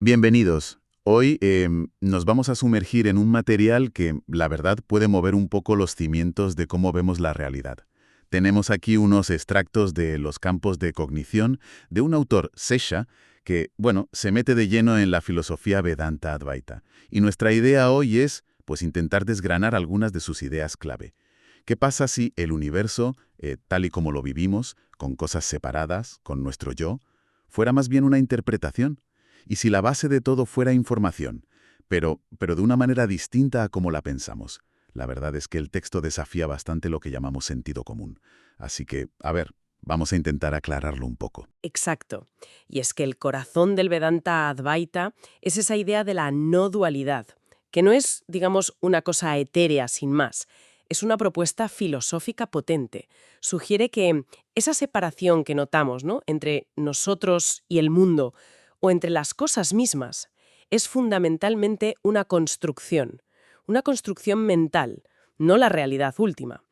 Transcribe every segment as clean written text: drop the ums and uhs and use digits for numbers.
Bienvenidos. Hoy nos vamos a sumergir en un material que, la verdad, puede mover un poco los cimientos de cómo vemos la realidad. Tenemos aquí unos extractos de los campos de cognición de un autor, Sesha, que, bueno, se mete de lleno en la filosofía Vedanta Advaita. Y nuestra idea hoy es, pues, intentar desgranar algunas de sus ideas clave. ¿Qué pasa si el universo, tal y como lo vivimos, con cosas separadas, con nuestro yo, fuera más bien una interpretación? Y si la base de todo fuera información, pero de una manera distinta a como la pensamos. La verdad es que el texto desafía bastante lo que llamamos sentido común. Así que, a ver, vamos a intentar aclararlo un poco. Exacto. Y es que el corazón del Vedanta Advaita es esa idea de la no dualidad, que no es, digamos, una cosa etérea sin más. Es una propuesta filosófica potente. Sugiere que esa separación que notamos, ¿no?, entre nosotros y el mundo, o entre las cosas mismas, es fundamentalmente una construcción mental, no la realidad última.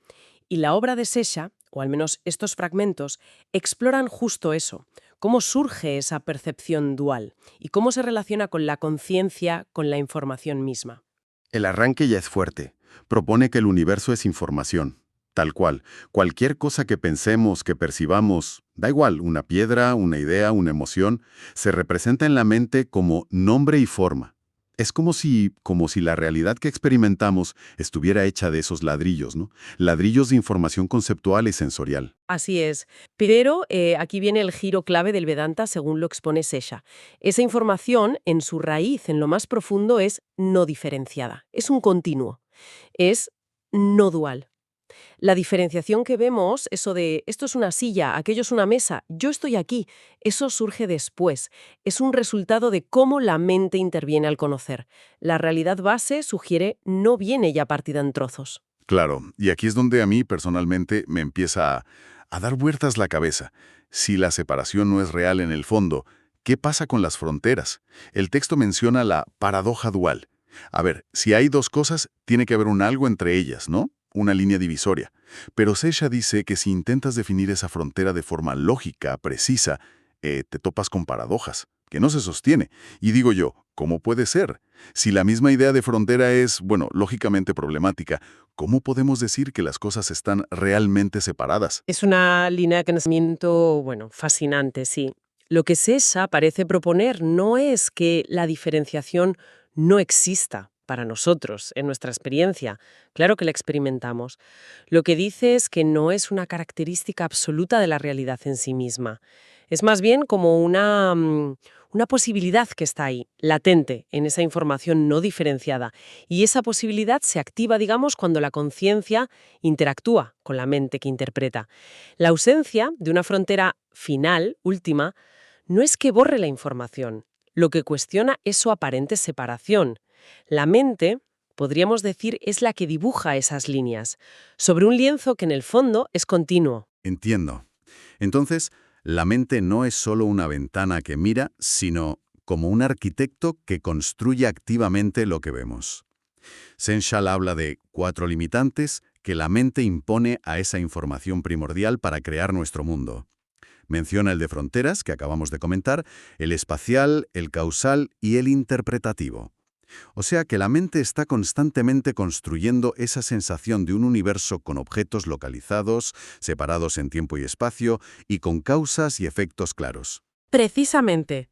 Y la obra de Sesha, o al menos estos fragmentos, exploran justo eso, cómo surge esa percepción dual y cómo se relaciona con la conciencia, con la información misma. El arranque ya es fuerte. Propone que el universo es información. Tal cual. Cualquier cosa que pensemos, que percibamos, da igual, una piedra, una idea, una emoción, se representa en la mente como nombre y forma. Es como si la realidad que experimentamos estuviera hecha de esos ladrillos, ¿no? Ladrillos de información conceptual y sensorial. Así es. Pero aquí viene el giro clave del Vedanta según lo expone Sesha. Esa información, en su raíz, en lo más profundo, es no diferenciada. Es un continuo. Es no dual. La diferenciación que vemos, eso de esto es una silla, aquello es una mesa, yo estoy aquí, eso surge después. Es un resultado de cómo la mente interviene al conocer. La realidad base sugiere no viene ya partida en trozos. Claro, y aquí es donde a mí personalmente me empieza a dar vueltas la cabeza. Si la separación no es real en el fondo, ¿qué pasa con las fronteras? El texto menciona la paradoja dual. A ver, si hay dos cosas, tiene que haber un algo entre ellas, ¿no? Una línea divisoria. Pero Sesha dice que si intentas definir esa frontera de forma lógica, precisa, te topas con paradojas, que no se sostiene. Y digo yo, ¿cómo puede ser? Si la misma idea de frontera es, bueno, lógicamente problemática, ¿cómo podemos decir que las cosas están realmente separadas? Es una línea de pensamiento, bueno, fascinante, sí. Lo que Sesha parece proponer no es que la diferenciación no exista para nosotros, en nuestra experiencia. Claro que la experimentamos. Lo que dice es que no es una característica absoluta de la realidad en sí misma. Es más bien como una posibilidad que está ahí, latente, en esa información no diferenciada. Y esa posibilidad se activa, digamos, cuando la conciencia interactúa con la mente que interpreta. La ausencia de una frontera final, última, no es que borre la información. Lo que cuestiona es su aparente separación. La mente, podríamos decir, es la que dibuja esas líneas, sobre un lienzo que en el fondo es continuo. Entiendo. Entonces, la mente no es solo una ventana que mira, sino como un arquitecto que construye activamente lo que vemos. Senshal habla de 4 limitantes que la mente impone a esa información primordial para crear nuestro mundo. Menciona el de fronteras, que acabamos de comentar, el espacial, el causal y el interpretativo. O sea que la mente está constantemente construyendo esa sensación de un universo con objetos localizados, separados en tiempo y espacio, y con causas y efectos claros. Precisamente.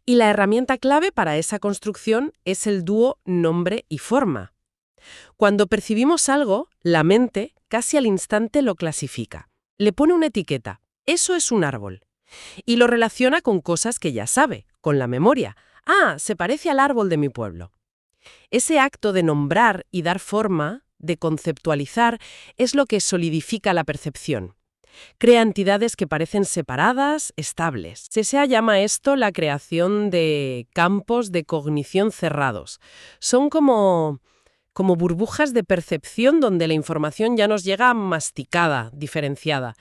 Y la herramienta clave para esa construcción es el dúo nombre y forma. Cuando percibimos algo, la mente casi al instante lo clasifica. Le pone una etiqueta. Eso es un árbol. Y lo relaciona con cosas que ya sabe, con la memoria. Ah, se parece al árbol de mi pueblo. Ese acto de nombrar y dar forma, de conceptualizar, es lo que solidifica la percepción. Crea entidades que parecen separadas, estables. Se llama esto la creación de campos de cognición cerrados. Son como burbujas de percepción donde la información ya nos llega masticada, diferenciada.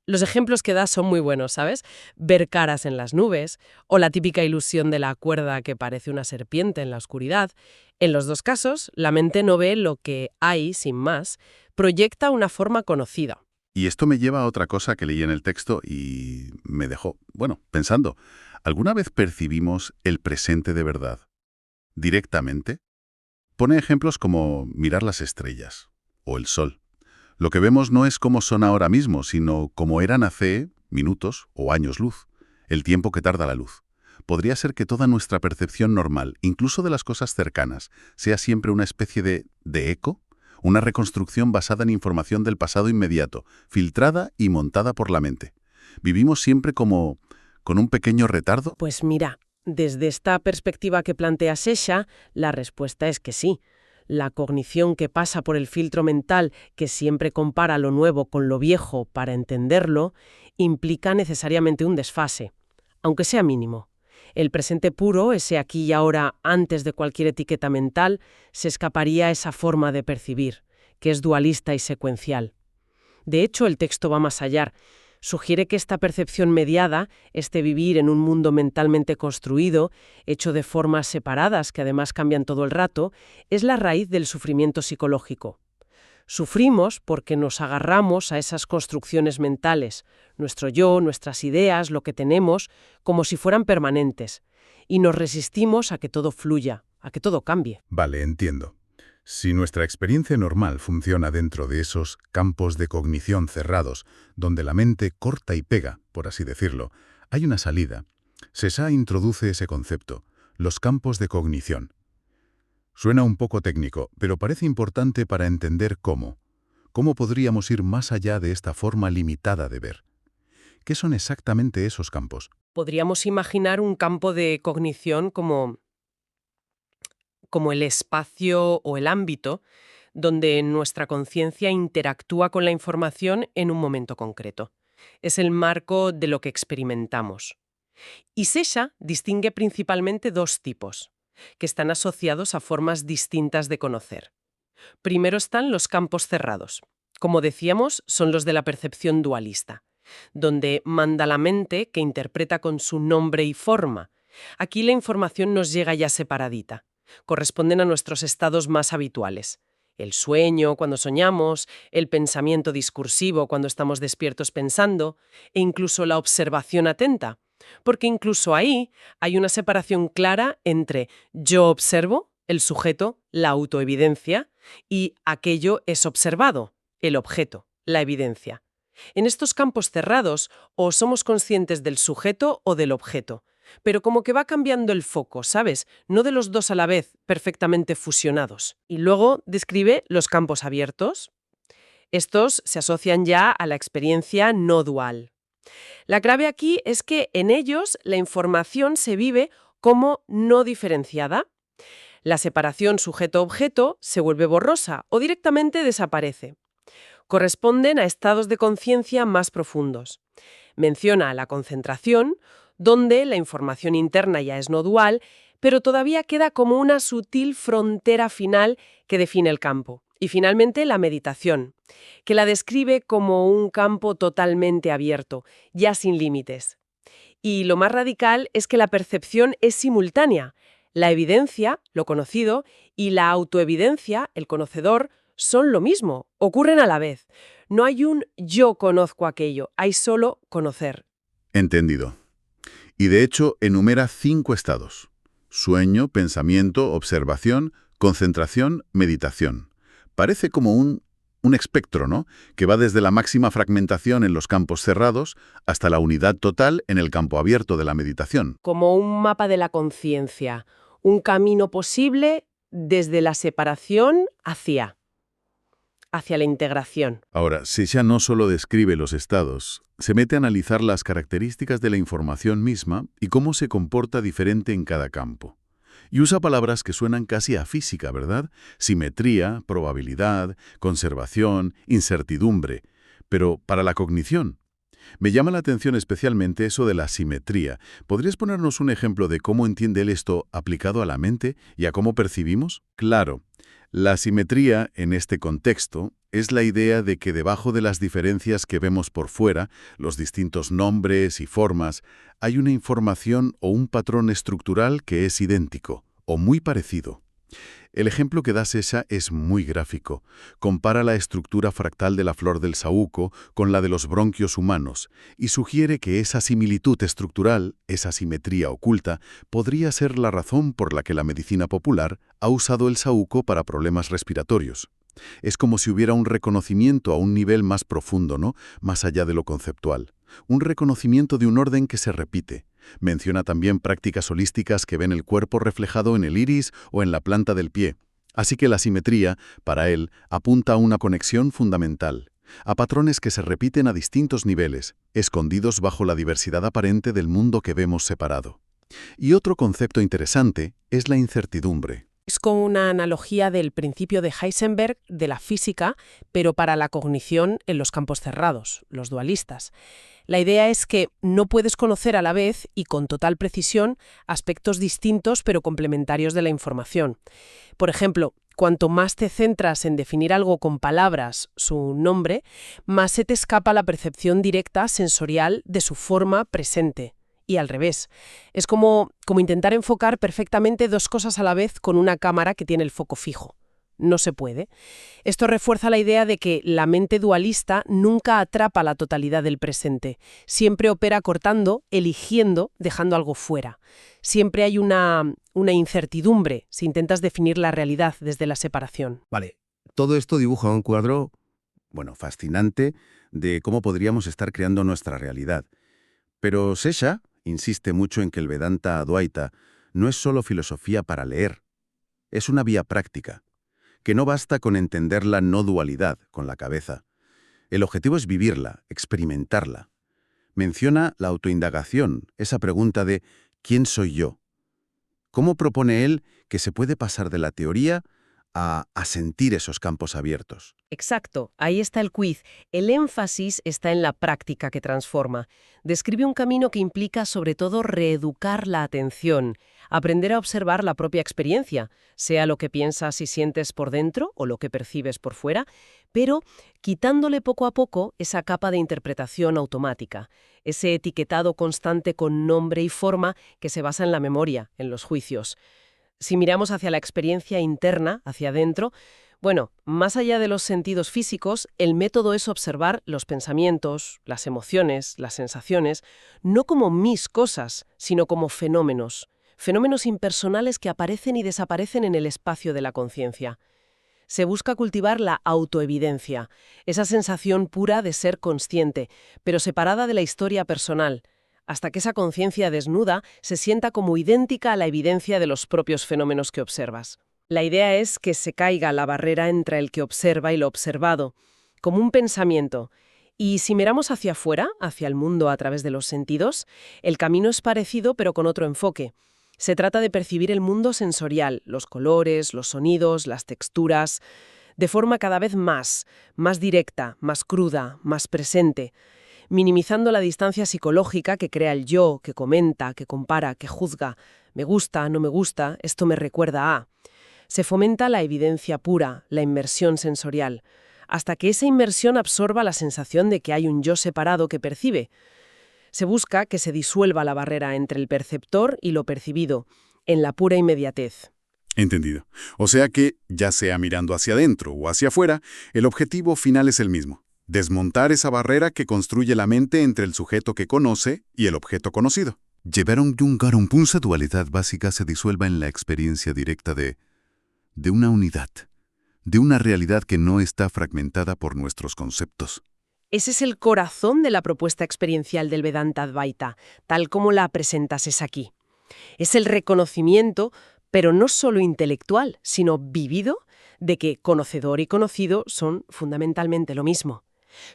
Los ejemplos que das son muy buenos, ¿sabes? Ver caras en las nubes o la típica ilusión de la cuerda que parece una serpiente en la oscuridad. En los dos casos, la mente no ve lo que hay sin más, proyecta una forma conocida. Y esto me lleva a otra cosa que leí en el texto y me dejó, bueno, pensando. ¿Alguna vez percibimos el presente de verdad? ¿Directamente? Pone ejemplos como mirar las estrellas o el sol. Lo que vemos no es como son ahora mismo, sino como eran hace minutos o años luz, el tiempo que tarda la luz. Podría ser que toda nuestra percepción normal, incluso de las cosas cercanas, sea siempre una especie de eco, una reconstrucción basada en información del pasado inmediato, filtrada y montada por la mente. Vivimos siempre como con un pequeño retardo. Pues mira, desde esta perspectiva que plantea Sesha, la respuesta es que sí. La cognición que pasa por el filtro mental, que siempre compara lo nuevo con lo viejo para entenderlo, implica necesariamente un desfase, aunque sea mínimo. El presente puro, ese aquí y ahora antes de cualquier etiqueta mental, se escaparía a esa forma de percibir, que es dualista y secuencial. De hecho, el texto va más allá. Sugiere que esta percepción mediada, este vivir en un mundo mentalmente construido, hecho de formas separadas que además cambian todo el rato, es la raíz del sufrimiento psicológico. Sufrimos porque nos agarramos a esas construcciones mentales, nuestro yo, nuestras ideas, lo que tenemos, como si fueran permanentes, y nos resistimos a que todo fluya, a que todo cambie. Vale, entiendo. Si nuestra experiencia normal funciona dentro de esos campos de cognición cerrados, donde la mente corta y pega, por así decirlo, hay una salida. Sesha introduce ese concepto, los campos de cognición. Suena un poco técnico, pero parece importante para entender cómo podríamos ir más allá de esta forma limitada de ver. ¿Qué son exactamente esos campos? Podríamos imaginar un campo de cognición como el espacio o el ámbito donde nuestra conciencia interactúa con la información en un momento concreto. Es el marco de lo que experimentamos. Y Sesha distingue principalmente dos tipos, que están asociados a formas distintas de conocer. Primero están los campos cerrados. Como decíamos, son los de la percepción dualista, donde manda la mente que interpreta con su nombre y forma. Aquí la información nos llega ya separadita. Corresponden a nuestros estados más habituales. El sueño, cuando soñamos, el pensamiento discursivo, cuando estamos despiertos pensando, e incluso la observación atenta. Porque incluso ahí hay una separación clara entre yo observo, el sujeto, la autoevidencia, y aquello es observado, el objeto, la evidencia. En estos campos cerrados, o somos conscientes del sujeto o del objeto, pero como que va cambiando el foco, ¿sabes? No de los dos a la vez, perfectamente fusionados. Y luego describe los campos abiertos. Estos se asocian ya a la experiencia no dual. La clave aquí es que en ellos la información se vive como no diferenciada. La separación sujeto-objeto se vuelve borrosa o directamente desaparece. Corresponden a estados de conciencia más profundos. Menciona la concentración, donde la información interna ya es no dual, pero todavía queda como una sutil frontera final que define el campo. Y finalmente la meditación, que la describe como un campo totalmente abierto, ya sin límites. Y lo más radical es que la percepción es simultánea. La evidencia, lo conocido, y la autoevidencia, el conocedor, son lo mismo, ocurren a la vez. No hay un yo conozco aquello, hay solo conocer. Entendido. Y de hecho enumera 5 estados: sueño, pensamiento, observación, concentración, meditación. Parece como un espectro, ¿no? Que va desde la máxima fragmentación en los campos cerrados hasta la unidad total en el campo abierto de la meditación. Como un mapa de la conciencia, un camino posible desde la separación hacia la integración. Ahora, Sesha no solo describe los estados, se mete a analizar las características de la información misma y cómo se comporta diferente en cada campo. Y usa palabras que suenan casi a física, ¿verdad? Simetría, probabilidad, conservación, incertidumbre. Pero para la cognición, me llama la atención especialmente eso de la simetría. ¿Podrías ponernos un ejemplo de cómo entiende él esto aplicado a la mente y a cómo percibimos? Claro, la simetría en este contexto es la idea de que debajo de las diferencias que vemos por fuera, los distintos nombres y formas, hay una información o un patrón estructural que es idéntico o muy parecido. El ejemplo que da Sesha es muy gráfico. Compara la estructura fractal de la flor del saúco con la de los bronquios humanos y sugiere que esa similitud estructural, esa simetría oculta, podría ser la razón por la que la medicina popular ha usado el saúco para problemas respiratorios. Es como si hubiera un reconocimiento a un nivel más profundo, ¿no? Más allá de lo conceptual. Un reconocimiento de un orden que se repite. Menciona también prácticas holísticas que ven el cuerpo reflejado en el iris o en la planta del pie. Así que la simetría, para él, apunta a una conexión fundamental, a patrones que se repiten a distintos niveles, escondidos bajo la diversidad aparente del mundo que vemos separado. Y otro concepto interesante es la incertidumbre. Es como una analogía del principio de Heisenberg de la física, pero para la cognición en los campos cerrados, los dualistas. La idea es que no puedes conocer a la vez y con total precisión aspectos distintos pero complementarios de la información. Por ejemplo, cuanto más te centras en definir algo con palabras, su nombre, más se te escapa la percepción directa sensorial de su forma presente. Y al revés. Es como intentar enfocar perfectamente dos cosas a la vez con una cámara que tiene el foco fijo. No se puede. Esto refuerza la idea de que la mente dualista nunca atrapa la totalidad del presente. Siempre opera cortando, eligiendo, dejando algo fuera. Siempre hay una incertidumbre si intentas definir la realidad desde la separación. Vale, todo esto dibuja un cuadro, fascinante de cómo podríamos estar creando nuestra realidad. Pero Sesha insiste mucho en que el Vedanta Advaita no es solo filosofía para leer, es una vía práctica, que no basta con entender la no dualidad con la cabeza. El objetivo es vivirla, experimentarla. Menciona la autoindagación, esa pregunta de ¿quién soy yo? ¿Cómo propone él que se puede pasar de la teoría a sentir esos campos abiertos? Exacto, ahí está el quiz. El énfasis está en la práctica que transforma. Describe un camino que implica sobre todo reeducar la atención, aprender a observar la propia experiencia, sea lo que piensas y sientes por dentro o lo que percibes por fuera, pero quitándole poco a poco esa capa de interpretación automática, ese etiquetado constante con nombre y forma que se basa en la memoria, en los juicios. Si miramos hacia la experiencia interna, hacia adentro, más allá de los sentidos físicos, el método es observar los pensamientos, las emociones, las sensaciones, no como mis cosas, sino como fenómenos impersonales que aparecen y desaparecen en el espacio de la conciencia. Se busca cultivar la autoevidencia, esa sensación pura de ser consciente, pero separada de la historia personal, hasta que esa conciencia desnuda se sienta como idéntica a la evidencia de los propios fenómenos que observas. La idea es que se caiga la barrera entre el que observa y lo observado, como un pensamiento. Y si miramos hacia afuera, hacia el mundo a través de los sentidos, el camino es parecido pero con otro enfoque. Se trata de percibir el mundo sensorial, los colores, los sonidos, las texturas, de forma cada vez más directa, más cruda, más presente, minimizando la distancia psicológica que crea el yo, que comenta, que compara, que juzga. Me gusta, no me gusta, esto me recuerda a. Se fomenta la evidencia pura, la inmersión sensorial, hasta que esa inmersión absorba la sensación de que hay un yo separado que percibe. Se busca que se disuelva la barrera entre el perceptor y lo percibido, en la pura inmediatez. Entendido. O sea que, ya sea mirando hacia adentro o hacia afuera, el objetivo final es el mismo. Desmontar esa barrera que construye la mente entre el sujeto que conoce y el objeto conocido. Llevar a un esa dualidad básica se disuelva en la experiencia directa de una unidad, de una realidad que no está fragmentada por nuestros conceptos. Ese es el corazón de la propuesta experiencial del Vedanta Advaita, tal como la presentas aquí. Es el reconocimiento, pero no solo intelectual, sino vivido, de que conocedor y conocido son fundamentalmente lo mismo.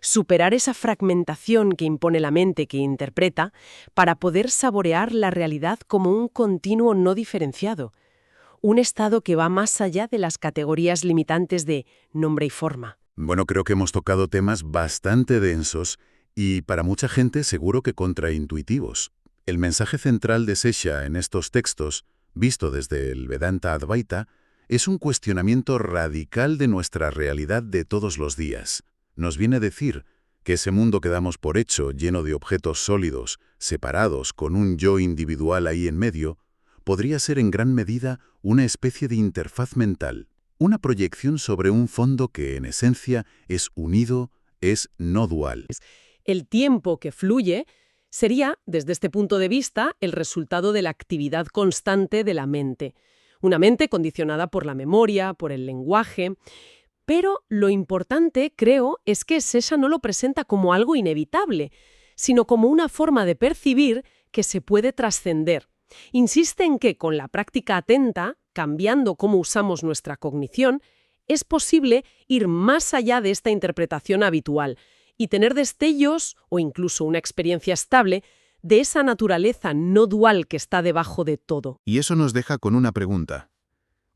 Superar esa fragmentación que impone la mente que interpreta para poder saborear la realidad como un continuo no diferenciado, un estado que va más allá de las categorías limitantes de nombre y forma. Creo que hemos tocado temas bastante densos y para mucha gente seguro que contraintuitivos. El mensaje central de Sesha en estos textos, visto desde el Vedanta Advaita, es un cuestionamiento radical de nuestra realidad de todos los días. Nos viene a decir que ese mundo que damos por hecho, lleno de objetos sólidos, separados, con un yo individual ahí en medio, podría ser en gran medida una especie de interfaz mental, una proyección sobre un fondo que, en esencia, es unido, es no dual. El tiempo que fluye sería, desde este punto de vista, el resultado de la actividad constante de la mente. Una mente condicionada por la memoria, por el lenguaje. Pero lo importante, creo, es que Sesha no lo presenta como algo inevitable, sino como una forma de percibir que se puede trascender. Insiste en que, con la práctica atenta, cambiando cómo usamos nuestra cognición, es posible ir más allá de esta interpretación habitual y tener destellos, o incluso una experiencia estable, de esa naturaleza no dual que está debajo de todo. Y eso nos deja con una pregunta.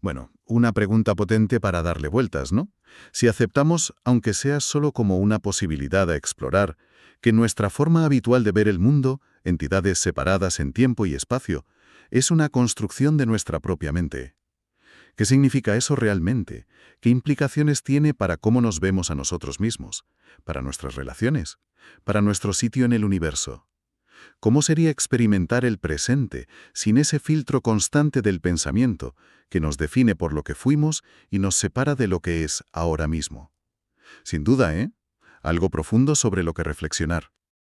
Bueno, una pregunta potente para darle vueltas, ¿no? Si aceptamos, aunque sea solo como una posibilidad a explorar, que nuestra forma habitual de ver el mundo, entidades separadas en tiempo y espacio, es una construcción de nuestra propia mente. ¿Qué significa eso realmente? ¿Qué implicaciones tiene para cómo nos vemos a nosotros mismos? ¿Para nuestras relaciones? ¿Para nuestro sitio en el universo? ¿Cómo sería experimentar el presente sin ese filtro constante del pensamiento que nos define por lo que fuimos y nos separa de lo que es ahora mismo? Sin duda, ¿eh? Algo profundo sobre lo que reflexionar.